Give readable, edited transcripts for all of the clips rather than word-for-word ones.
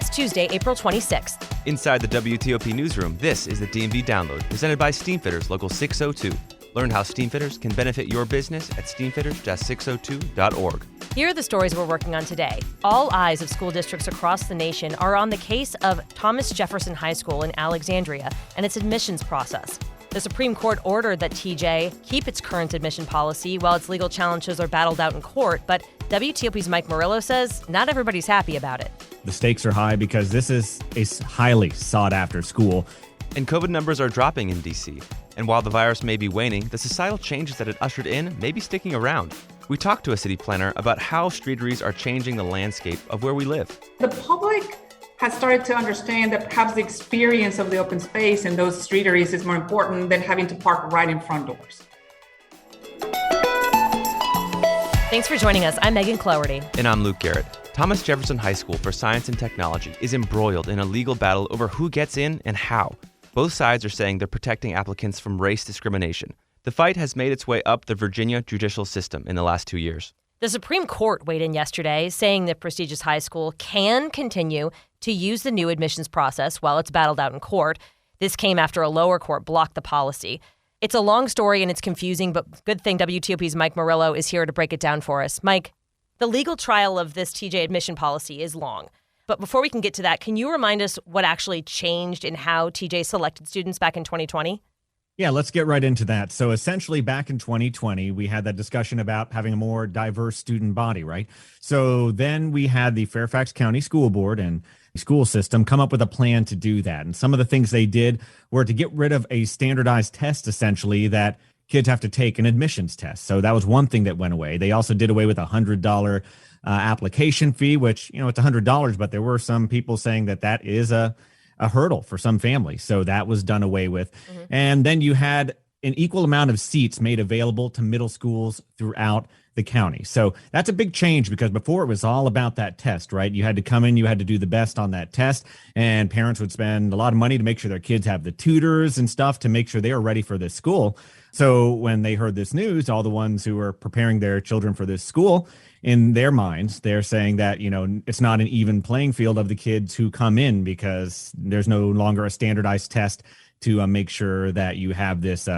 It's Tuesday, April 26th. Inside the WTOP newsroom, this is the DMV Download, presented by Steamfitters Local 602. Learn how Steamfitters can benefit your business at steamfitters-602.org. Here are the stories we're working on today. All eyes of school districts across the nation are on the case of Thomas Jefferson High School in Alexandria and its admissions process. The Supreme Court ordered that TJ keep its current admission policy while its legal challenges are battled out in court, but WTOP's Mike Murillo says not everybody's happy about it. The stakes are high because this is a highly sought-after school. And COVID numbers are dropping in D.C. And while the virus may be waning, the societal changes that it ushered in may be sticking around. We talked to a city planner about how streeteries are changing the landscape of where we live. The public has started to understand that perhaps the experience of the open space and those streeteries is more important than having to park right in front doors. Thanks for joining us. I'm Megan Cloherty. And I'm Luke Garrett. Thomas Jefferson High School for Science and Technology is embroiled in a legal battle over who gets in and how. Both sides are saying they're protecting applicants from race discrimination. The fight has made its way up the Virginia judicial system in the last 2 years. The Supreme Court weighed in yesterday, saying the prestigious high school can continue to use the new admissions process while it's battled out in court. This came after a lower court blocked the policy. It's a long story and it's confusing, but good thing WTOP's Mike Murillo is here to break it down for us. Mike, the legal trial of this TJ admission policy is long. But before we can get to that, can you remind us what actually changed in how TJ selected students back in 2020? Yeah, let's get right into that. So essentially back in 2020, we had that discussion about having a more diverse student body, right? So then we had the Fairfax County School Board and school system come up with a plan to do that. And some of the things they did were to get rid of a standardized test, essentially, that kids have to take, an admissions test. So that was one thing that went away. They also did away with a $100 application fee, which, it's $100, but there were some people saying that that is a hurdle for some families. So that was done away with. Mm-hmm. And then you had an equal amount of seats made available to middle schools throughout the county. So that's a big change because before it was all about that test, right? You had to come in, you had to do the best on that test, and parents would spend a lot of money to make sure their kids have the tutors and stuff to make sure they are ready for this school. So when they heard this news, all the ones who were preparing their children for this school, in their minds, they're saying that, it's not an even playing field of the kids who come in because there's no longer a standardized test to make sure that you have this,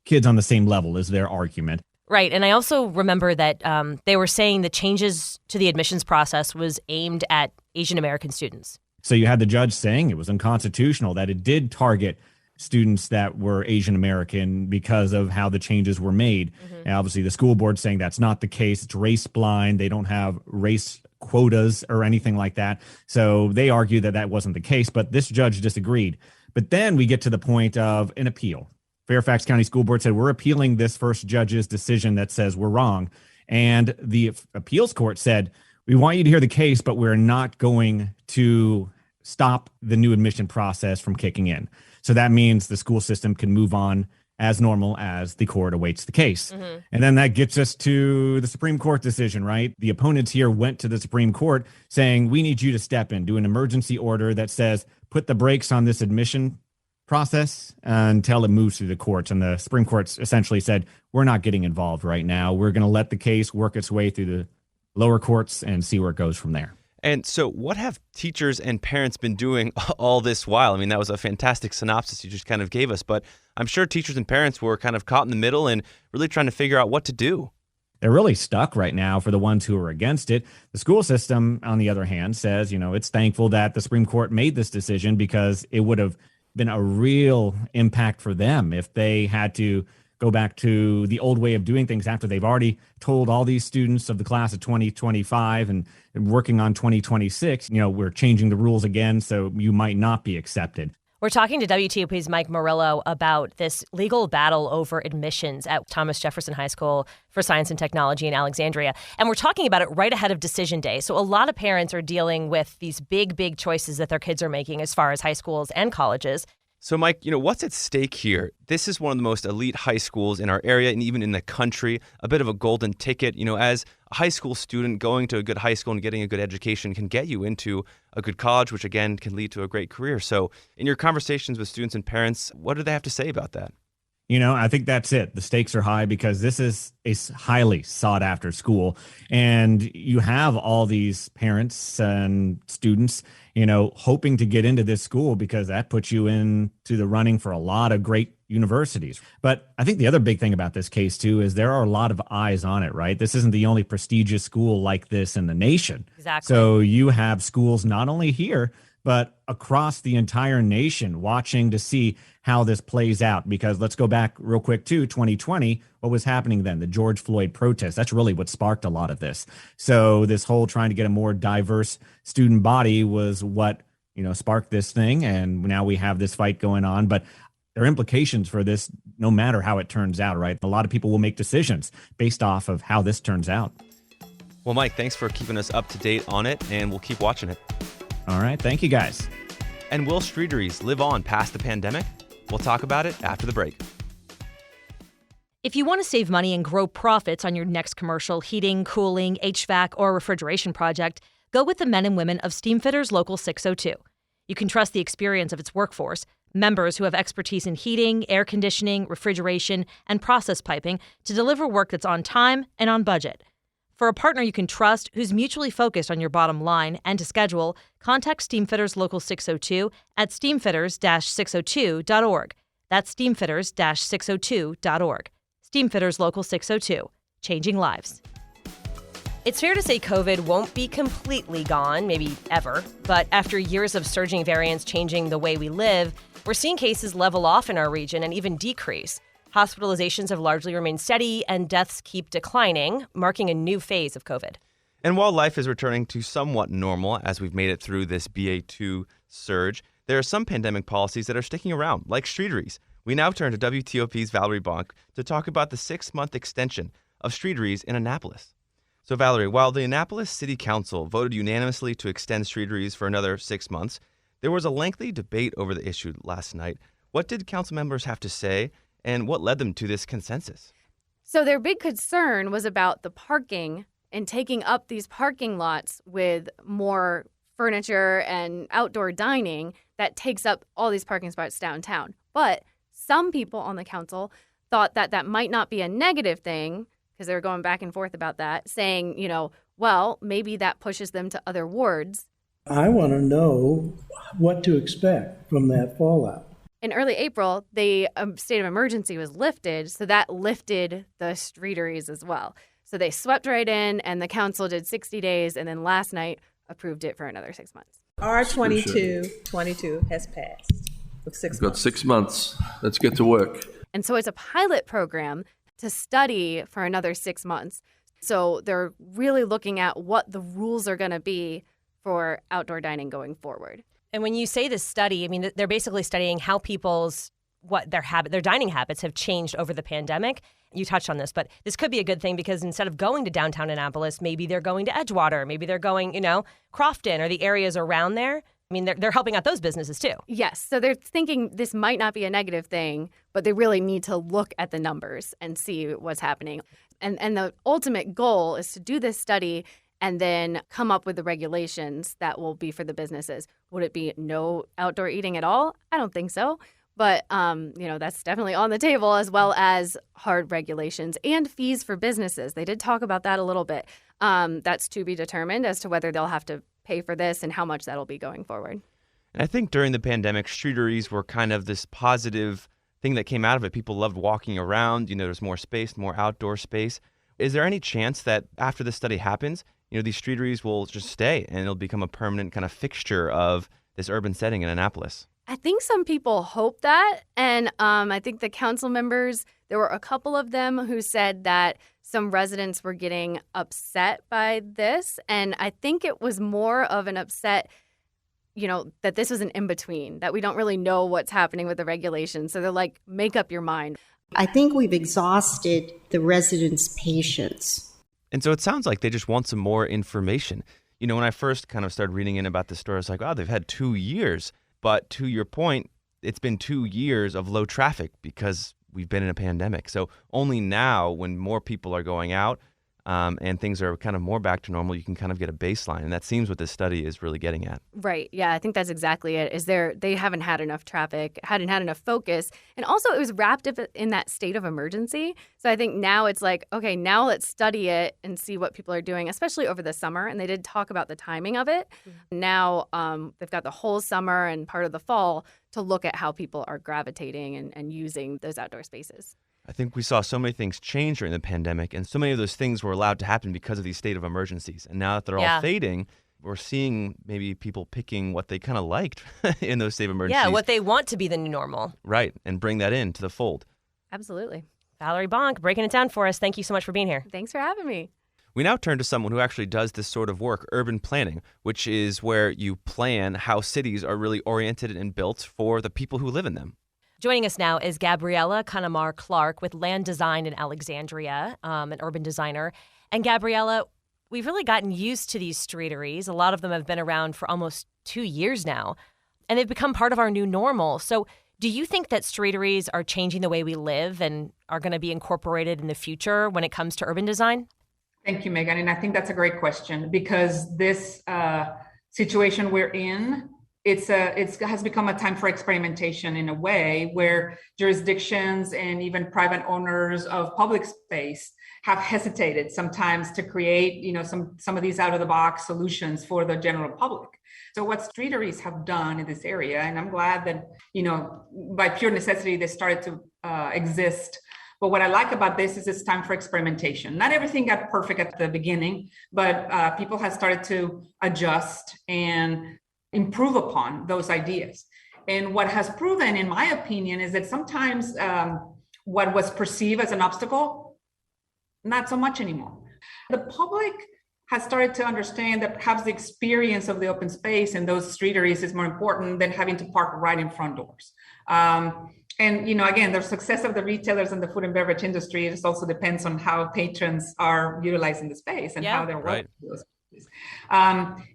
kids on the same level is their argument. Right. And I also remember that they were saying the changes to the admissions process was aimed at Asian American students. So you had the judge saying it was unconstitutional, that it did target students that were Asian American because of how the changes were made. Mm-hmm. And obviously, the school board saying that's not the case. It's race blind. They don't have race quotas or anything like that. So they argue that that wasn't the case, but this judge disagreed. But then we get to the point of an appeal. Fairfax County School Board said, we're appealing this first judge's decision that says we're wrong. And the appeals court said, we want you to hear the case, but we're not going to stop the new admission process from kicking in. So that means the school system can move on as normal as the court awaits the case. Mm-hmm. And then that gets us to the Supreme Court decision, right? The opponents here went to the Supreme Court saying, we need you to step in, do an emergency order that says, put the brakes on this admission process until it moves through the courts. And the Supreme Court essentially said, we're not getting involved right now. We're going to let the case work its way through the lower courts and see where it goes from there. And so what have teachers and parents been doing all this while? I mean, that was a fantastic synopsis you just kind of gave us, but I'm sure teachers and parents were kind of caught in the middle and really trying to figure out what to do. They're really stuck right now for the ones who are against it. The school system, on the other hand, says, it's thankful that the Supreme Court made this decision because it would have been a real impact for them if they had to go back to the old way of doing things after they've already told all these students of the class of 2025 and working on 2026, we're changing the rules again, so you might not be accepted. We're talking to WTOP's Mike Murillo about this legal battle over admissions at Thomas Jefferson High School for Science and Technology in Alexandria. And we're talking about it right ahead of decision day. So a lot of parents are dealing with these big choices that their kids are making as far as high schools and colleges. So, Mike, what's at stake here? This is one of the most elite high schools in our area and even in the country, a bit of a golden ticket. As a high school student, going to a good high school and getting a good education can get you into a good college, which, again, can lead to a great career. So in your conversations with students and parents, what do they have to say about that? I think that's it. The stakes are high because this is a highly sought after school. And you have all these parents and students, hoping to get into this school because that puts you into the running for a lot of great universities. But I think the other big thing about this case, too, is there are a lot of eyes on it, right? This isn't the only prestigious school like this in the nation. Exactly. So you have schools not only here, but across the entire nation watching to see how this plays out. Because let's go back real quick to 2020. What was happening then? The George Floyd protests. That's really what sparked a lot of this. So this whole trying to get a more diverse student body was what, sparked this thing. And now we have this fight going on. But there are implications for this no matter how it turns out, right? A lot of people will make decisions based off of how this turns out. Well, Mike, thanks for keeping us up to date on it, and we'll keep watching it. All right. Thank you, guys. And will streeteries live on past the pandemic? We'll talk about it after the break. If you want to save money and grow profits on your next commercial heating, cooling, HVAC, or refrigeration project, go with the men and women of Steamfitters Local 602. You can trust the experience of its workforce, members who have expertise in heating, air conditioning, refrigeration, and process piping to deliver work that's on time and on budget. For a partner you can trust who's mutually focused on your bottom line and to schedule, contact Steamfitters Local 602 at steamfitters-602.org. That's steamfitters-602.org. Steamfitters Local 602, changing lives. It's fair to say COVID won't be completely gone, maybe ever, but after years of surging variants changing the way we live, we're seeing cases level off in our region and even decrease. Hospitalizations have largely remained steady, and deaths keep declining, marking a new phase of COVID. And while life is returning to somewhat normal as we've made it through this BA2 surge, there are some pandemic policies that are sticking around, like streeteries. We now turn to WTOP's Valerie Bonk to talk about the 6-month extension of streeteries in Annapolis. So, Valerie, while the Annapolis City Council voted unanimously to extend streeteries for another 6 months, there was a lengthy debate over the issue last night. What did council members have to say, and what led them to this consensus? So their big concern was about the parking and taking up these parking lots with more furniture and outdoor dining that takes up all these parking spots downtown. But some people on the council thought that that might not be a negative thing because they were going back and forth about that, saying, well, maybe that pushes them to other wards. I want to know what to expect from that fallout. In early April, the state of emergency was lifted, so that lifted the streeteries as well. So they swept right in, and the council did 60 days, and then last night approved it for another 6 months. R22 has passed with 6 months. We've got 6 months. Let's get to work. And so it's a pilot program to study for another 6 months. So they're really looking at what the rules are going to be for outdoor dining going forward. And when you say this study, I mean, they're basically studying how their dining habits have changed over the pandemic. You touched on this, but this could be a good thing because instead of going to downtown Annapolis, maybe they're going to Edgewater, maybe they're going, Crofton or the areas around there. I mean, they're helping out those businesses too. Yes. So they're thinking this might not be a negative thing, but they really need to look at the numbers and see what's happening. And the ultimate goal is to do this study and then come up with the regulations that will be for the businesses. Would it be no outdoor eating at all? I don't think so. But, that's definitely on the table, as well as hard regulations and fees for businesses. They did talk about that a little bit. That's to be determined as to whether they'll have to pay for this and how much that'll be going forward. And I think during the pandemic, streeteries were kind of this positive thing that came out of it. People loved walking around. There's more space, more outdoor space. Is there any chance that after this study happens, these streeteries will just stay and it'll become a permanent kind of fixture of this urban setting in Annapolis? I think some people hope that. And I think the council members, there were a couple of them who said that some residents were getting upset by this. And I think it was more of an upset, that this was an in-between, that we don't really know what's happening with the regulations. So they're like, make up your mind. I think we've exhausted the residents' patience. And so it sounds like they just want some more information. When I first kind of started reading in about the story, I was like, oh, they've had 2 years. But to your point, it's been 2 years of low traffic because we've been in a pandemic. So only now, when more people are going out, and things are kind of more back to normal, you can kind of get a baseline. And that seems what this study is really getting at. Right. Yeah, I think that's exactly it. They haven't had enough traffic, hadn't had enough focus. And also it was wrapped up in that state of emergency. So I think now it's like, okay, now let's study it and see what people are doing, especially over the summer. And they did talk about the timing of it. Mm-hmm. Now they've got the whole summer and part of the fall to look at how people are gravitating and using those outdoor spaces. I think we saw so many things change during the pandemic, and so many of those things were allowed to happen because of these state of emergencies. And now that they're all fading, we're seeing maybe people picking what they kind of liked in those state of emergencies. Yeah, what they want to be the new normal. Right, and bring that into the fold. Absolutely. Valerie Bonk, breaking it down for us. Thank you so much for being here. Thanks for having me. We now turn to someone who actually does this sort of work, urban planning, which is where you plan how cities are really oriented and built for the people who live in them. Joining us now is Gabriella Connemar-Clark with Land Design in Alexandria, an urban designer. And Gabriella, we've really gotten used to these streeteries. A lot of them have been around for almost 2 years now, and they've become part of our new normal. So do you think that streeteries are changing the way we live and are going to be incorporated in the future when it comes to urban design? Thank you, Megan. And I think that's a great question because this situation we're in, it has become a time for experimentation in a way where jurisdictions and even private owners of public space have hesitated sometimes to create, some of these out of the box solutions for the general public. So what streeteries have done in this area, and I'm glad that, by pure necessity, they started to exist. But what I like about this is it's time for experimentation. Not everything got perfect at the beginning, but people have started to adjust and improve upon those ideas. And what has proven, in my opinion, is that sometimes what was perceived as an obstacle, not so much anymore. The public has started to understand that perhaps the experience of the open space and those streeteries is more important than having to park right in front doors. And, again, the success of the retailers and the food and beverage industry, it also depends on how patrons are utilizing the space and how they're working with those.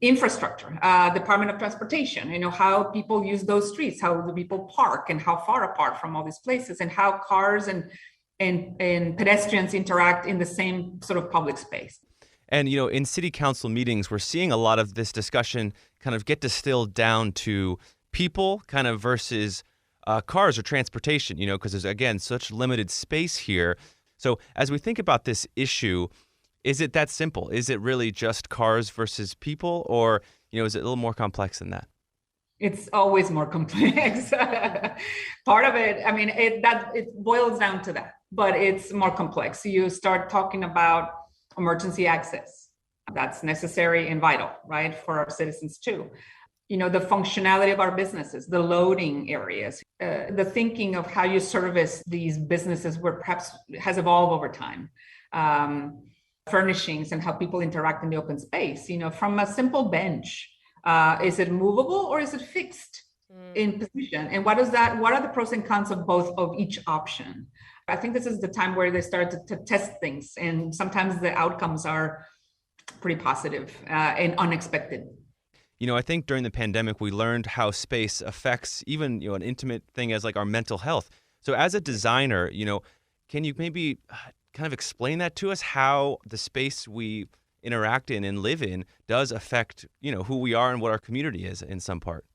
Infrastructure, Department of Transportation, how people use those streets, how do people park and how far apart from all these places, and how cars and pedestrians interact in the same sort of public space. And, in city council meetings, we're seeing a lot of this discussion kind of get distilled down to people kind of versus cars or transportation, because there's, again, such limited space here. So as we think about this issue, is it that simple? Is it really just cars versus people, or is it a little more complex than that? It's always more complex. Part of it, it boils down to that, but it's more complex. You start talking about emergency access. That's necessary and vital, right, for our citizens too. The functionality of our businesses, the loading areas, the thinking of how you service these businesses where perhaps has evolved over time. Furnishings and how people interact in the open space, from a simple bench. Is it movable or is it fixed in position? And what are the pros and cons of both of each option? I think this is the time where they start to test things, and sometimes the outcomes are pretty positive and unexpected. I think during the pandemic, we learned how space affects even, an intimate thing as like our mental health. So as a designer, can you maybe kind of explain that to us, how the space we interact in and live in does affect, who we are and what our community is in some part?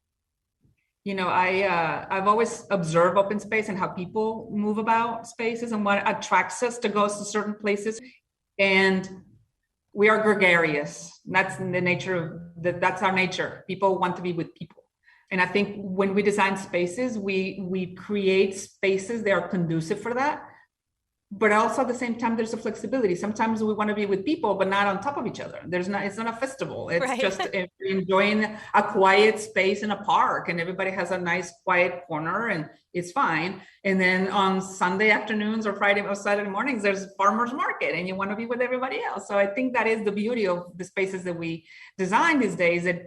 I've always observed open space and how people move about spaces and what attracts us to go to certain places. And we are gregarious. That's the nature that's our nature. People want to be with people. And I think when we design spaces, we create spaces that are conducive for that. But also at the same time, there's a flexibility. Sometimes we want to be with people, but not on top of each other. It's not a festival. It's just enjoying a quiet space in a park, and everybody has a nice quiet corner, and it's fine. And then on Sunday afternoons or Friday or Saturday mornings, there's farmers market, and you want to be with everybody else. So I think that is the beauty of the spaces that we design these days, that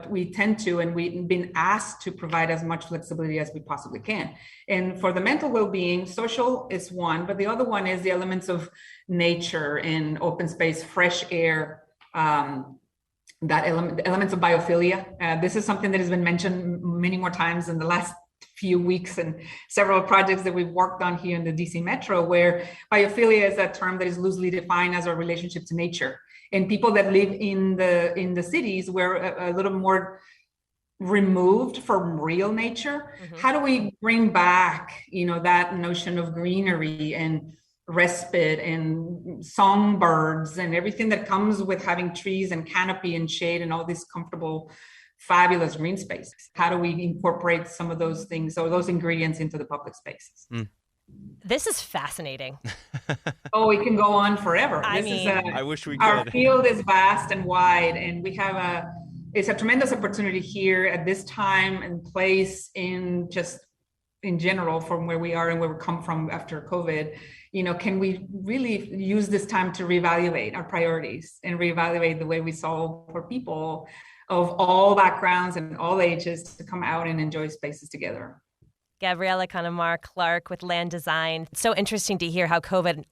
we tend to, and we've been asked to provide as much flexibility as we possibly can. And for the mental well-being, social is one, but the other one is the elements of nature and open space, fresh air, elements of biophilia. This is something that has been mentioned many more times in the last few weeks and several projects that we've worked on here in the DC Metro, where biophilia is a term that is loosely defined as our relationship to nature. And people that live in the cities, we're a little more removed from real nature. How do we bring back, that notion of greenery and respite and songbirds and everything that comes with having trees and canopy and shade and all these comfortable, fabulous green spaces? How do we incorporate some of those things or those ingredients into the public spaces? This is fascinating. Oh, it can go on forever. I wish we could. Our field is vast and wide, and we have it's a tremendous opportunity here at this time and place in general from where we are and where we come from after COVID. Can we really use this time to reevaluate our priorities and reevaluate the way we solve for people of all backgrounds and all ages to come out and enjoy spaces together? Gabriela Connemar-Clark with Land Design. It's so interesting to hear how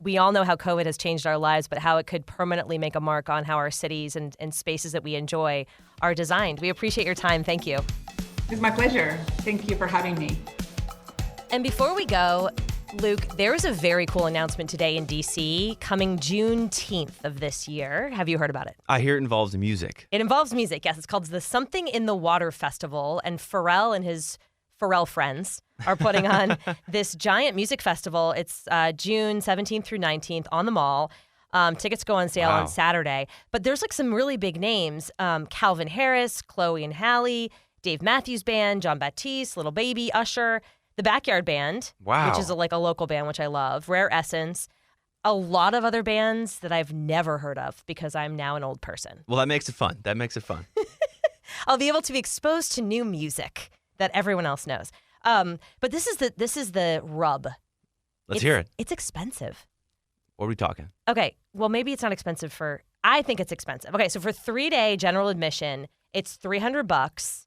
we all know how COVID has changed our lives, but how it could permanently make a mark on how our cities and spaces that we enjoy are designed. We appreciate your time. Thank you. It's my pleasure. Thank you for having me. And before we go, Luke, there is a very cool announcement today in D.C. coming Juneteenth of this year. Have you heard about it? I hear it involves music. It involves music, yes. It's called the Something in the Water Festival, and Pharrell and his Pharrell friends are putting on this giant music festival. It's June 17th through 19th on the Mall. Tickets go on sale on Saturday. But there's some really big names. Calvin Harris, Chloe and Halle, Dave Matthews Band, John Baptiste, Little Baby, Usher, the Backyard Band, which is a local band, which I love, Rare Essence, a lot of other bands that I've never heard of because I'm now an old person. Well, that makes it fun. I'll be able to be exposed to new music that everyone else knows. But this is the rub. Let's hear it. It's expensive. What are we talking? Okay, well, maybe it's not expensive I think it's expensive. Okay, so for 3-day general admission, it's $300.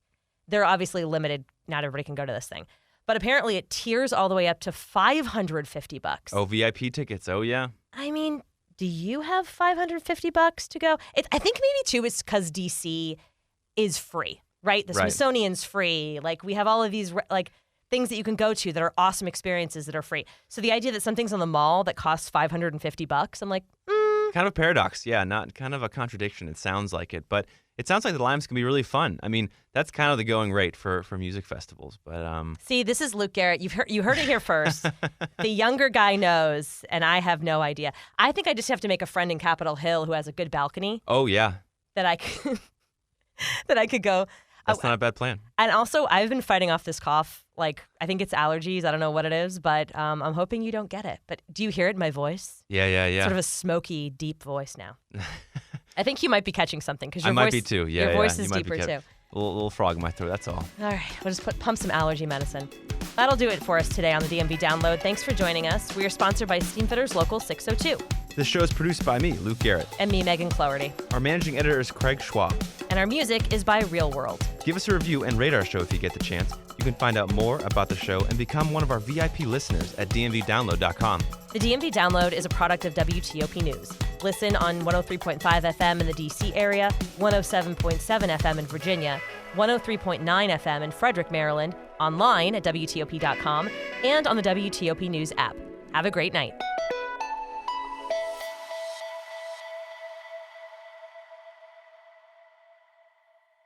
They're obviously limited. Not everybody can go to this thing. But apparently it tiers all the way up to $550. Oh, VIP tickets. Oh, yeah. I mean, do you have $550 to go? I think maybe, too, it's because D.C. is free. Right? The Smithsonian's free. We have all of these things that you can go to that are awesome experiences that are free. So the idea that something's on the mall that costs $550, I'm like, Kind of a paradox. Yeah, not kind of a contradiction. It sounds like it. But it sounds like the Limes can be really fun. I mean, that's kind of the going rate for music festivals. But See, this is Luke Garrett. You heard it here first. The younger guy knows, and I have no idea. I think I just have to make a friend in Capitol Hill who has a good balcony. Oh, yeah. That I could go. That's not a bad plan. And also, I've been fighting off this cough. I think it's allergies. I don't know what it is, but I'm hoping you don't get it. But do you hear it in my voice? Yeah. Sort of a smoky, deep voice now. I think you might be catching something because your I might be too. Yeah, your voice you is might deeper too. A little frog in my throat, that's all. All right, we'll just pump some allergy medicine. That'll do it for us today on the DMV Download. Thanks for joining us. We are sponsored by Steamfitters Local 602. This show is produced by me, Luke Garrett. And me, Megan Cloherty. Our managing editor is Craig Schwab. And our music is by Real World. Give us a review and rate our show if you get the chance. You can find out more about the show and become one of our VIP listeners at dmvdownload.com. The DMV Download is a product of WTOP News. Listen on 103.5 FM in the D.C. area, 107.7 FM in Virginia, 103.9 FM in Frederick, Maryland, online at WTOP.com, and on the WTOP News app. Have a great night.